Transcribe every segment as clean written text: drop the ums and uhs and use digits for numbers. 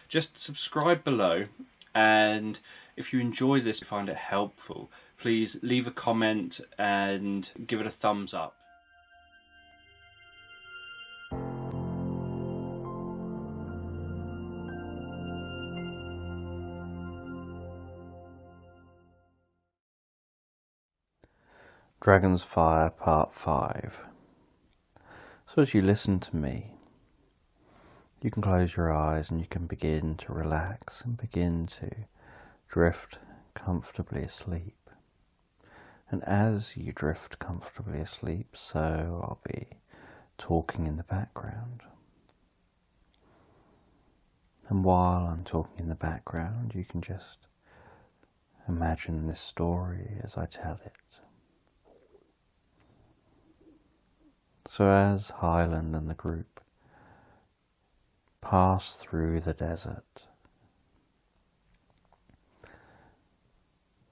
just subscribe below, and if you enjoy this, find it helpful, please leave a comment and give it a thumbs up. Dragon's Fire Part 5. So as you listen to me, you can close your eyes and you can begin to relax and begin to drift comfortably asleep. And as you drift comfortably asleep, so I'll be talking in the background. And while I'm talking in the background, you can just imagine this story as I tell it. So as Hyland and the group pass through the desert,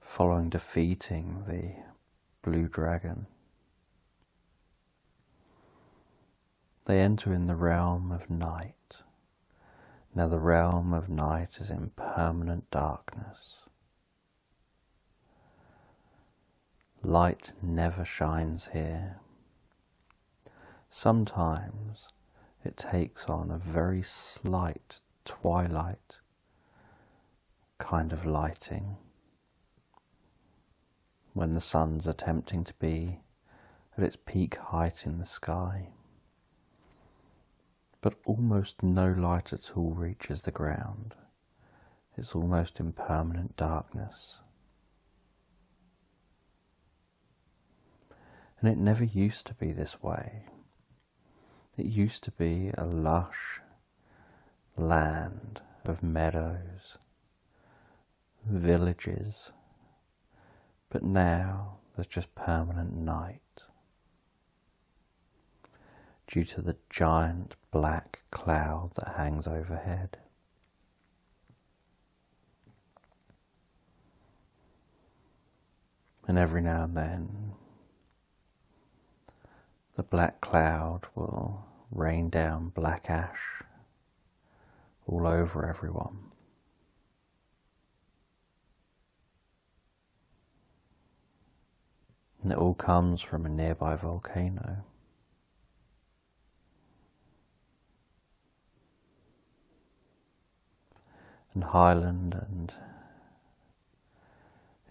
following defeating the blue dragon, they enter in the realm of night. Now the realm of night is in permanent darkness. Light never shines here. Sometimes it takes on a very slight twilight kind of lighting when the sun's attempting to be at its peak height in the sky, but almost no light at all reaches the ground. It's almost in permanent darkness. And it never used to be this way. It used to be a lush land of meadows, villages, but now there's just permanent night due to the giant black cloud that hangs overhead. And every now and then the black cloud will rain down black ash all over everyone. And it all comes from a nearby volcano. And Hyland and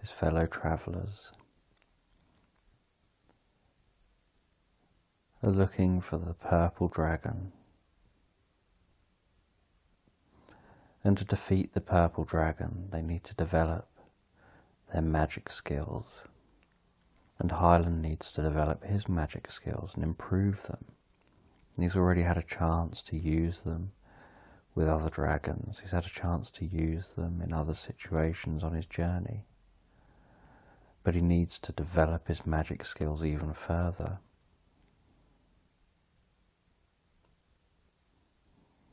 his fellow travellers are looking for the purple dragon. And to defeat the purple dragon, they need to develop their magic skills. And Hyland needs to develop his magic skills and improve them. And he's already had a chance to use them with other dragons. He's had a chance to use them in other situations on his journey. But he needs to develop his magic skills even further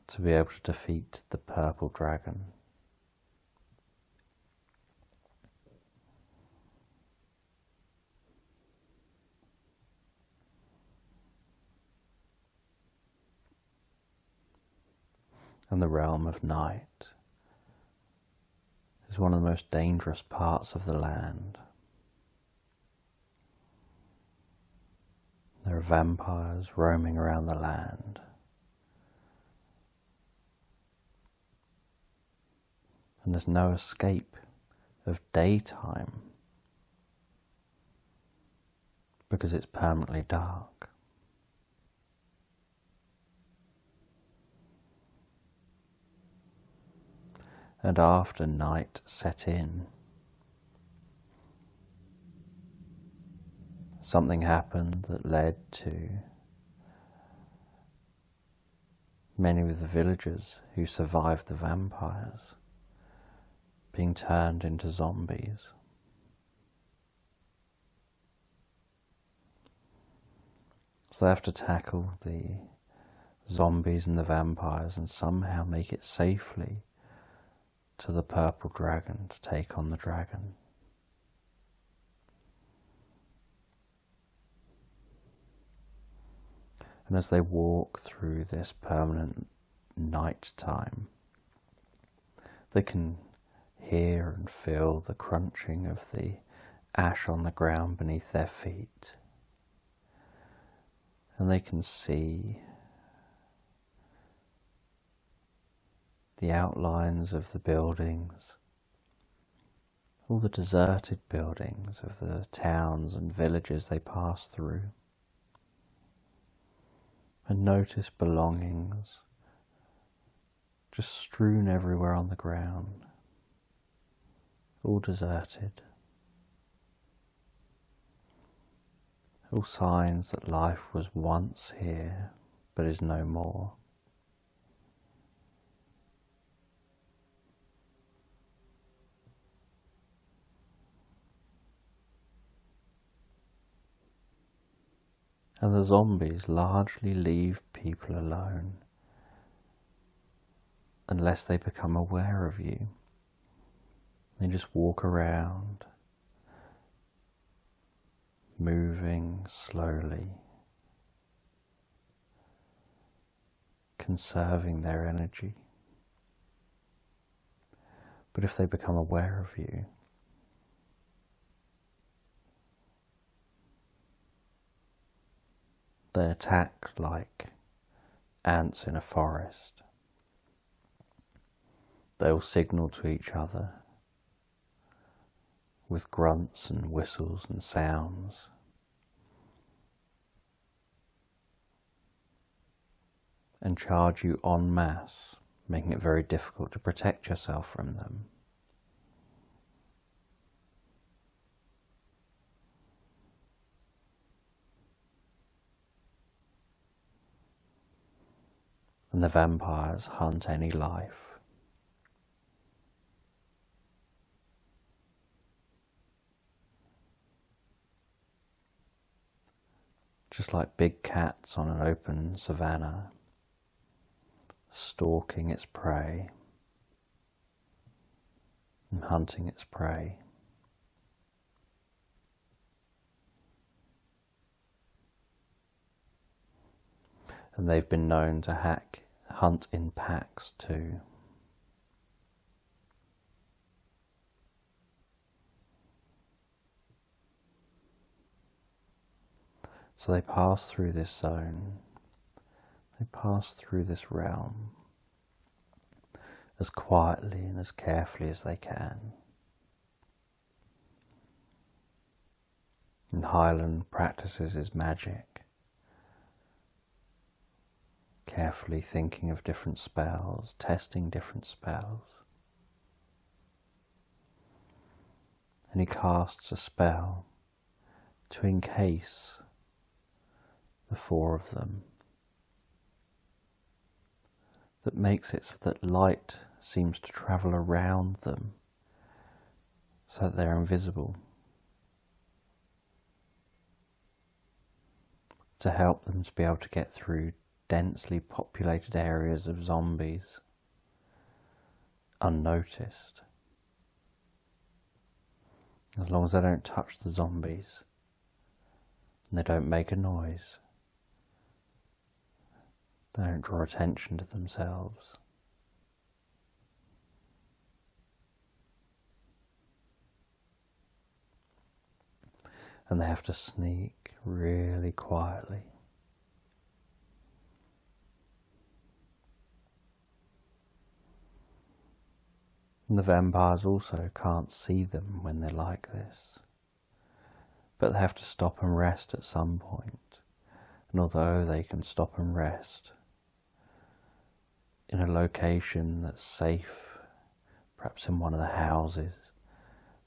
to be able to defeat the purple dragon. And the realm of night is one of the most dangerous parts of the land. There are vampires roaming around the land. And there's no escape of daytime because it's permanently dark. And after night set in, something happened that led to many of the villagers who survived the vampires being turned into zombies. So they have to tackle the zombies and the vampires and somehow make it safely to the purple dragon to take on the dragon. And as they walk through this permanent night time, They can hear and feel the crunching of the ash on the ground beneath their feet. And they can see the outlines of the buildings, all the deserted buildings of the towns and villages they pass through, and notice belongings just strewn everywhere on the ground, all deserted, all signs that life was once here but is no more. And the zombies largely leave people alone unless they become aware of you. They just walk around, moving slowly, conserving their energy. But if they become aware of you, they attack like ants in a forest. They'll signal to each other with grunts and whistles and sounds. And charge you en masse, making it very difficult to protect yourself from them. And the vampires hunt any life. Just like big cats on an open savanna, stalking its prey and hunting its prey. And they've been known to hunt in packs too. So they pass through this zone, they pass through this realm as quietly and as carefully as they can. And Hyland practices his magic, carefully thinking of different spells, testing different spells. And he casts a spell to encase the four of them, that makes it so that light seems to travel around them so that they're invisible, to help them to be able to get through densely populated areas of zombies unnoticed. As long as they don't touch the zombies and they don't make a noise, they don't draw attention to themselves. And they have to sneak really quietly. And the vampires also can't see them when they're like this, but they have to stop and rest at some point. And although they can stop and rest in a location that's safe, perhaps in one of the houses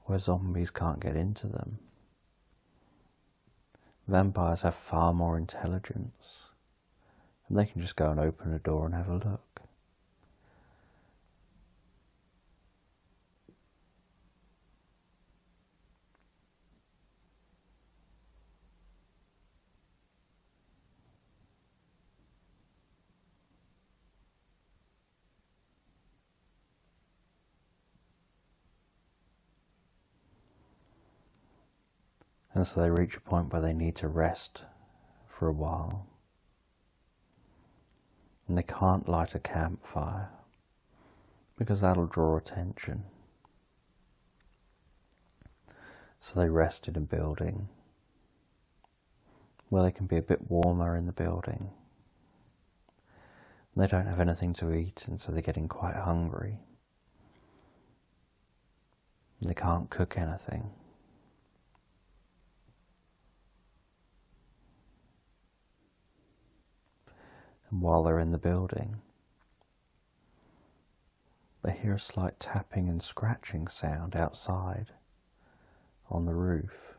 where zombies can't get into them, vampires have far more intelligence, and they can just go and open a door and have a look. And so they reach a point where they need to rest for a while. And they can't light a campfire because that'll draw attention. So they rest in a building where they can be a bit warmer in the building. They don't have anything to eat, and so they're getting quite hungry. They can't cook anything. And while they're in the building, they hear a slight tapping and scratching sound outside on the roof.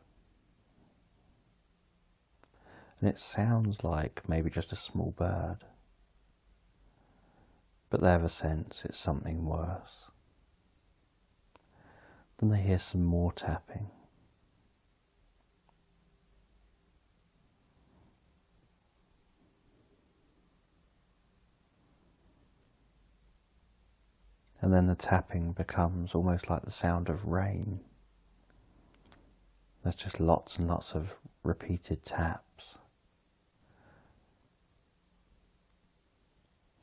And it sounds like maybe just a small bird, but they have a sense it's something worse. Then they hear some more tapping. And then the tapping becomes almost like the sound of rain. There's just lots and lots of repeated taps.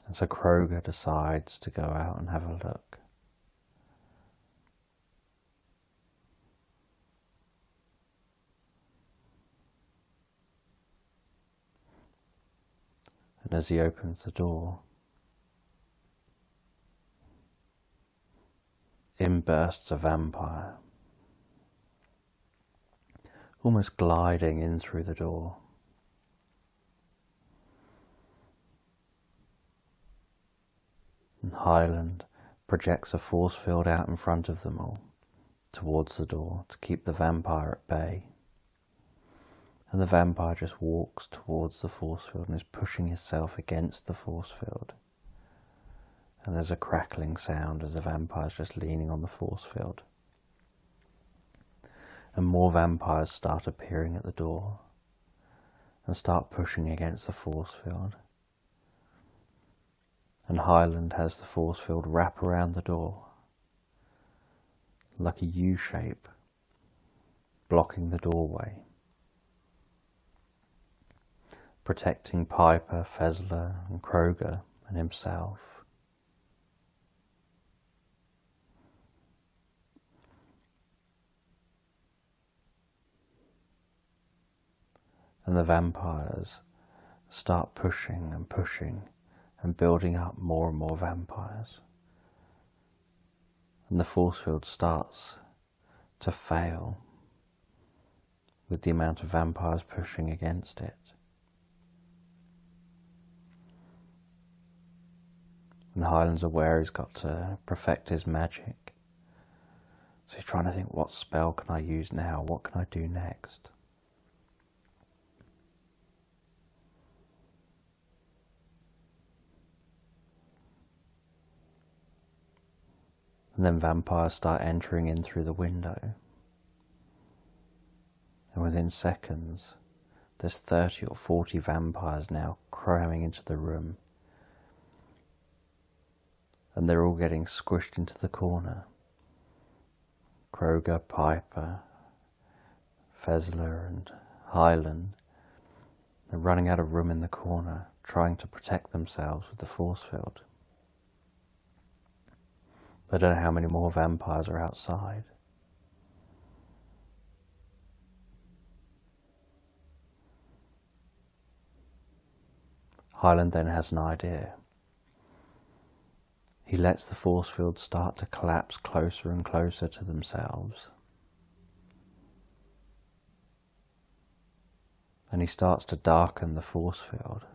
And so Kroger decides to go out and have a look. And as he opens the door, in bursts a vampire, almost gliding in through the door. And Hyland projects a force field out in front of them all, towards the door, to keep the vampire at bay. And the vampire just walks towards the force field and is pushing himself against the force field. And there's a crackling sound as the vampire's just leaning on the force field. And more vampires start appearing at the door and start pushing against the force field. And Hyland has the force field wrap around the door like a U shape, blocking the doorway, protecting Piper, Fessler and Kroger and himself. And the vampires start pushing and pushing and building up more and more vampires. And the force field starts to fail with the amount of vampires pushing against it. And Hyland's aware he's got to perfect his magic. So he's trying to think, what spell can I use now? What can I do next? And then vampires start entering in through the window. And within seconds, there's 30 or 40 vampires now cramming into the room. And they're all getting squished into the corner. Kroger, Piper, Fessler and Hyland. They're running out of room in the corner, trying to protect themselves with the force field. They don't know how many more vampires are outside. Hyland then has an idea. He lets the force field start to collapse closer and closer to themselves. And he starts to darken the force field.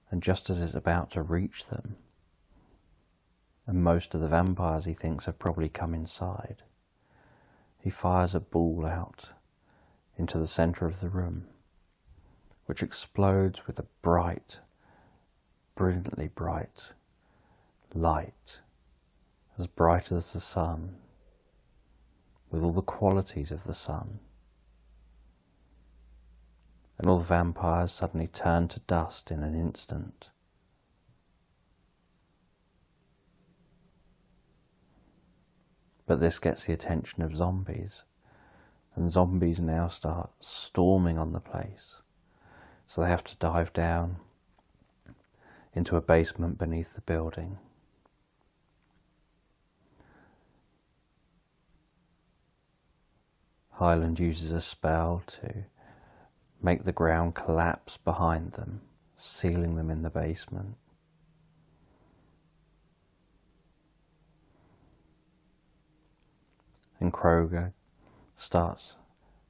And just as it's about to reach them, and most of the vampires he thinks have probably come inside, he fires a ball out into the centre of the room, which explodes with a bright, brilliantly bright light, as bright as the sun, with all the qualities of the sun. And all the vampires suddenly turn to dust in an instant. But this gets the attention of zombies, and zombies now start storming on the place. So they have to dive down into a basement beneath the building Hyland uses a spell to make the ground collapse behind them, sealing them in the basement. And Kroger starts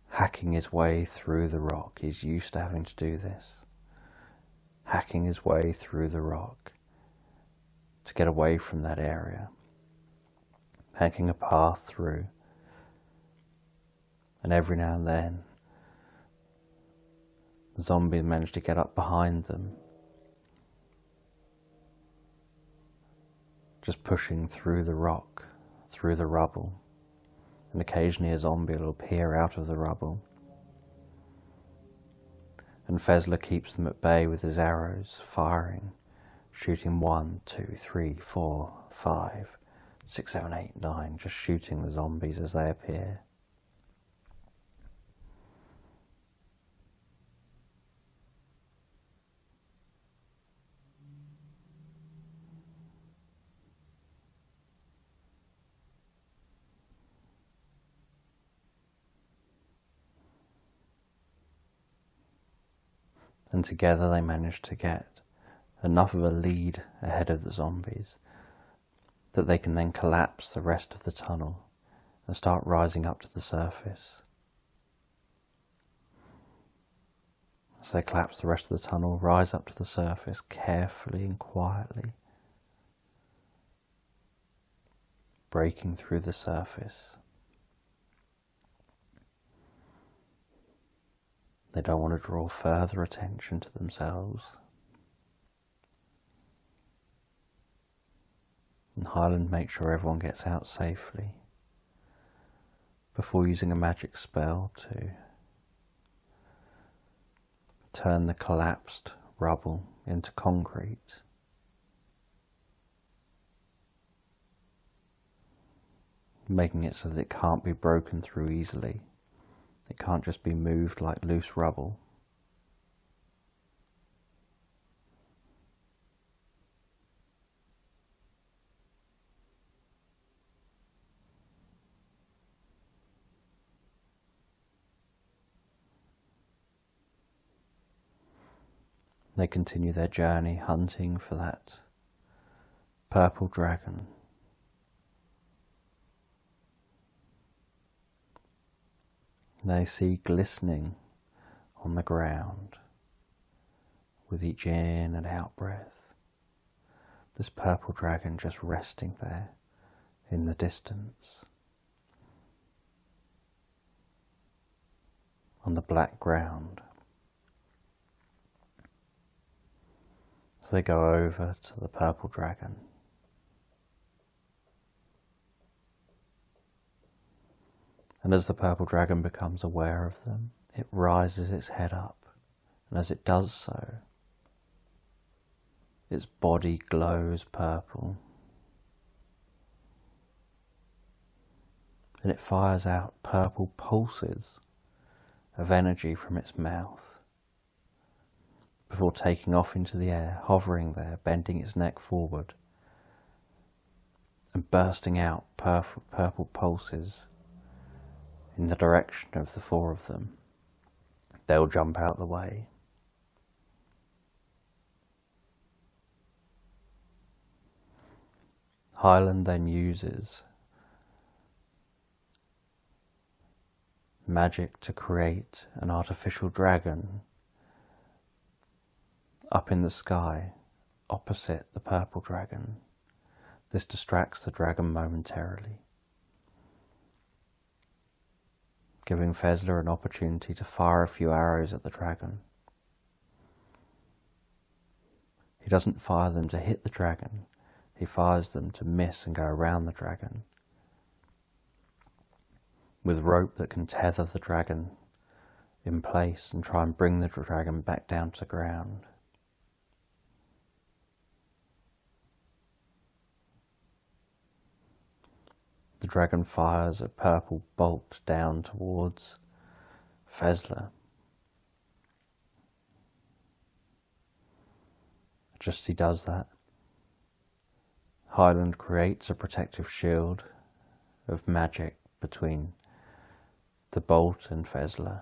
hacking his way through the rock. He's used to having to do this. Hacking his way through the rock to get away from that area. Hacking a path through. And every now and then, the zombies manage to get up behind them. Just pushing through the rock, through the rubble. And occasionally a zombie will appear out of the rubble. And Fezler keeps them at bay with his arrows, firing, shooting 1, 2, 3, 4, 5, 6, 7, 8, 9, just shooting the zombies as they appear. And together they manage to get enough of a lead ahead of the zombies that they can then collapse the rest of the tunnel and start rising up to the surface. As they collapse the rest of the tunnel, rise up to the surface carefully and quietly, breaking through the surface. They don't want to draw further attention to themselves. And Hyland makes sure everyone gets out safely before using a magic spell to turn the collapsed rubble into concrete. Making it so that it can't be broken through easily. It can't just be moved like loose rubble. They continue their journey hunting for that purple dragon. They see glistening on the ground with each in and out breath. This purple dragon just resting there in the distance on the black ground. As they go over to the purple dragon, and as the purple dragon becomes aware of them, it rises its head up, and as it does so, its body glows purple, and it fires out purple pulses of energy from its mouth before taking off into the air, hovering there, bending its neck forward and bursting out purple pulses in the direction of the four of them. They'll jump out of the way. Hyland then uses magic to create an artificial dragon up in the sky opposite the purple dragon. This distracts the dragon momentarily, giving Fezler an opportunity to fire a few arrows at the dragon. He doesn't fire them to hit the dragon, he fires them to miss and go around the dragon, with rope that can tether the dragon in place and try and bring the dragon back down to the ground. The dragon fires a purple bolt down towards Fezler. Just as he does that, Hyland creates a protective shield of magic between the bolt and Fezler.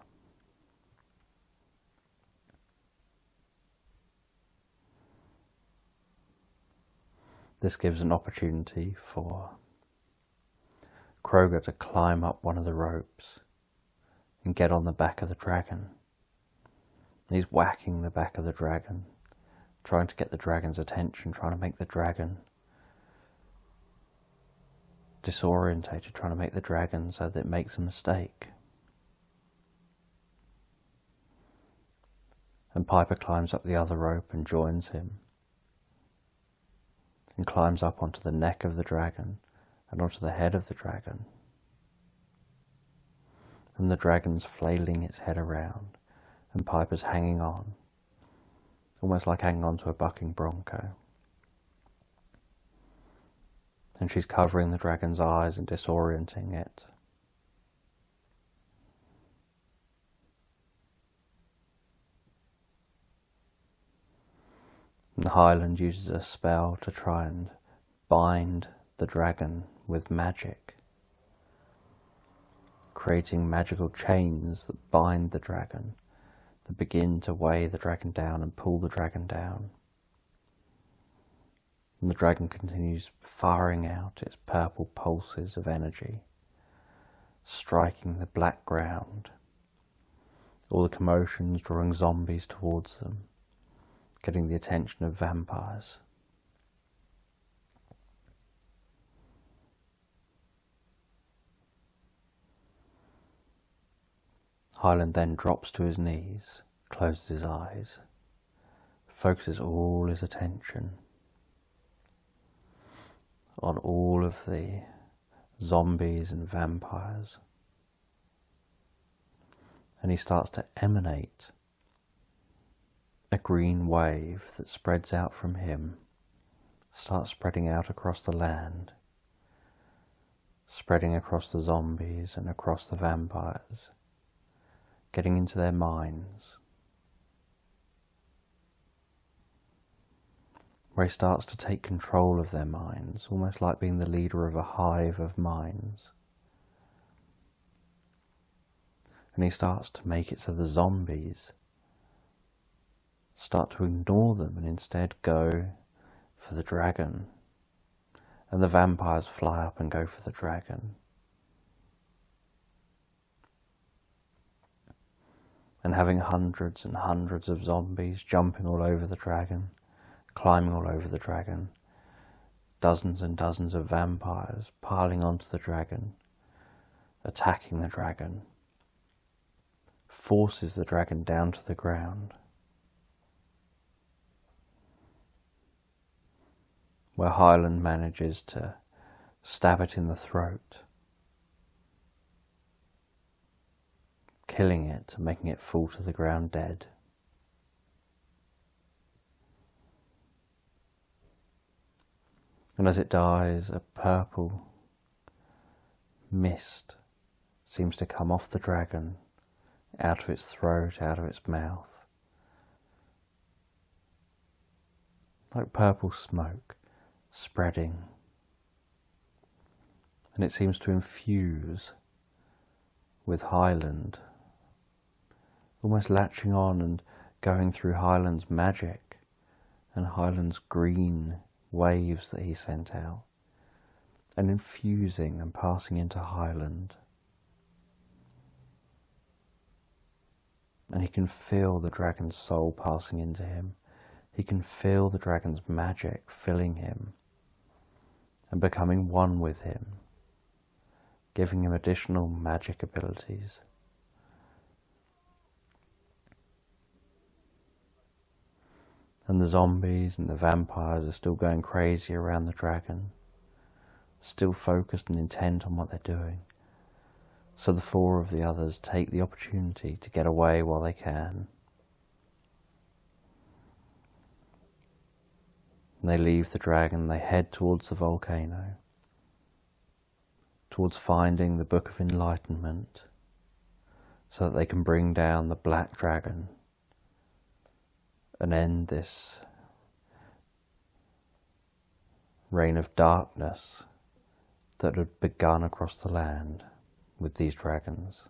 This gives an opportunity for Kroger to climb up one of the ropes and get on the back of the dragon. And he's whacking the back of the dragon, trying to get the dragon's attention, trying to make the dragon disorientated, trying to make the dragon so that it makes a mistake. And Piper climbs up the other rope and joins him, and climbs up onto the neck of the dragon and onto the head of the dragon. And the dragon's flailing its head around, and Piper's hanging on, almost like hanging on to a bucking bronco. And she's covering the dragon's eyes and disorienting it. And Hyland uses a spell to try and bind the dragon with magic, creating magical chains that bind the dragon, that begin to weigh the dragon down and pull the dragon down. And the dragon continues firing out its purple pulses of energy, striking the black ground, all the commotions drawing zombies towards them, getting the attention of vampires. Hyland then drops to his knees, closes his eyes, focuses all his attention on all of the zombies and vampires, and he starts to emanate a green wave that spreads out from him, starts spreading out across the land, spreading across the zombies and across the vampires, getting into their minds, where he starts to take control of their minds, almost like being the leader of a hive of minds. And he starts to make it so the zombies start to ignore them and instead go for the dragon, and the vampires fly up and go for the dragon. And having hundreds and hundreds of zombies jumping all over the dragon, climbing all over the dragon, dozens and dozens of vampires piling onto the dragon, attacking the dragon, forces the dragon down to the ground, where Hyland manages to stab it in the throat, killing it and making it fall to the ground dead. And as it dies, a purple mist seems to come off the dragon, out of its throat, out of its mouth, like purple smoke spreading, and it seems to infuse with Hyland, almost latching on and going through Hyland's magic and Hyland's green waves that he sent out, and infusing and passing into Hyland. And he can feel the dragon's soul passing into him. He can feel the dragon's magic filling him and becoming one with him, giving him additional magic abilities. And the zombies and the vampires are still going crazy around the dragon, still focused and intent on what they're doing. So the four of the others take the opportunity to get away while they can. And they leave the dragon, they head towards the volcano, towards finding the Book of Enlightenment, so that they can bring down the black dragon and end this reign of darkness that had begun across the land with these dragons.